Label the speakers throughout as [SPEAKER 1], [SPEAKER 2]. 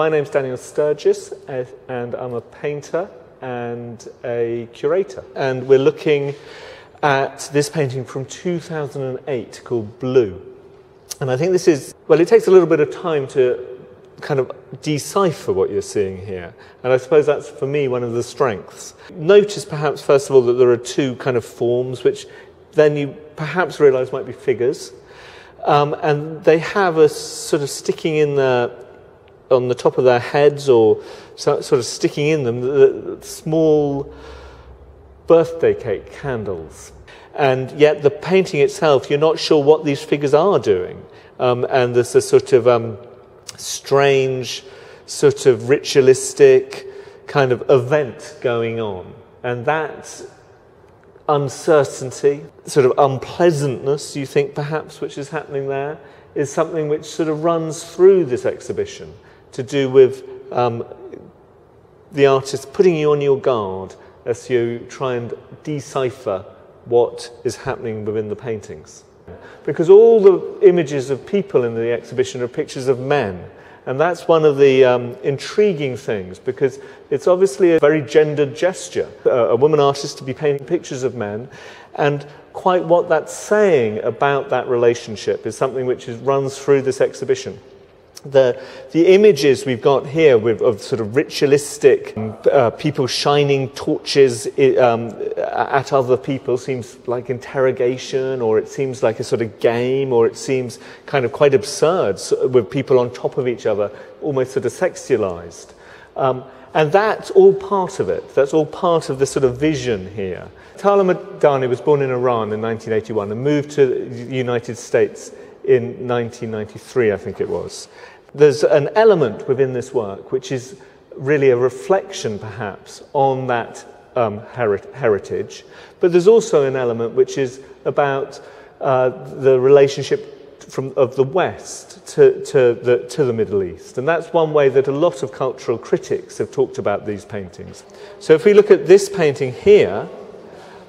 [SPEAKER 1] My name's Daniel Sturgis, and I'm a painter and a curator. And we're looking at this painting from 2008 called Blue. And I think this is, well, it takes a little bit of time to kind of decipher what you're seeing here. And I suppose that's, for me, one of the strengths. Notice perhaps, first of all, that there are two kind of forms, which then you perhaps realise might be figures. And they have a sort of sticking in on the top of their heads, or sort of sticking in them, the small birthday cake candles. And yet the painting itself, you're not sure what these figures are doing. And there's a sort of strange, sort of ritualistic kind of event going on. And that uncertainty, sort of unpleasantness, you think perhaps, which is happening there, is something which sort of runs through this exhibition, to do with the artist putting you on your guard as you try and decipher what is happening within the paintings. Because all the images of people in the exhibition are pictures of men. And that's one of the intriguing things, because it's obviously a very gendered gesture. A woman artist to be painting pictures of men, and quite what that's saying about that relationship is something which runs through this exhibition. The images we've got here of sort of ritualistic people shining torches at other people seems like interrogation, or it seems like a sort of game, or it seems kind of quite absurd, with people on top of each other, almost sort of sexualized. And that's all part of it. That's all part of the sort of vision here. Tala Madani was born in Iran in 1981 and moved to the United States in 1993, I think it was. There's an element within this work which is really a reflection, perhaps, on that heritage, but there's also an element which is about the relationship of the West to the Middle East. And that's one way that a lot of cultural critics have talked about these paintings. So if we look at this painting here,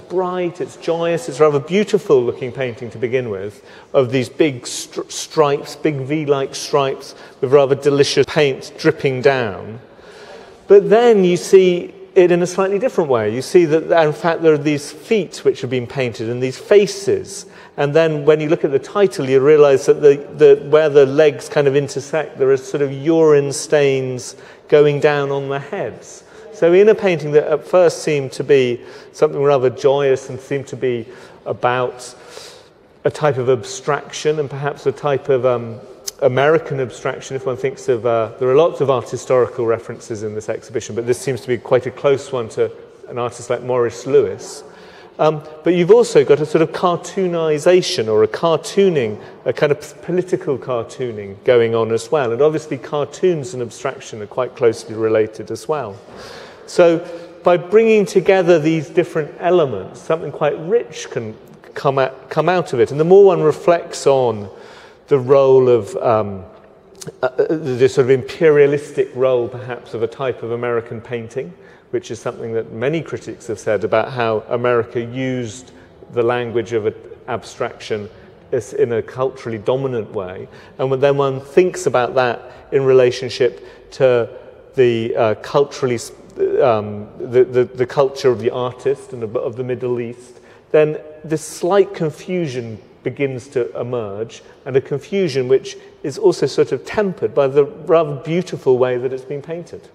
[SPEAKER 1] bright, it's joyous, it's a rather beautiful looking painting to begin with, of these big stripes, big V-like stripes with rather delicious paint dripping down. But then you see it in a slightly different way. You see that, in fact, there are these feet which have been painted and these faces. And then when you look at the title, you realise that where the legs kind of intersect, there are sort of urine stains going down on the heads. So in a painting that at first seemed to be something rather joyous and seemed to be about a type of abstraction, and perhaps a type of American abstraction, if one thinks of... there are lots of art historical references in this exhibition, but this seems to be quite a close one to an artist like Morris Lewis. But you've also got a sort of cartoonization, or a cartooning, a kind of political cartooning going on as well. And obviously cartoons and abstraction are quite closely related as well. So by bringing together these different elements, something quite rich can come out of it. And the more one reflects on the role of this sort of imperialistic role, perhaps, of a type of American painting, which is something that many critics have said about how America used the language of abstraction in a culturally dominant way. And then one thinks about that in relationship to the culturally, the culture of the artist and of the Middle East, then this slight confusion begins to emerge, and a confusion which is also sort of tempered by the rather beautiful way that it's been painted.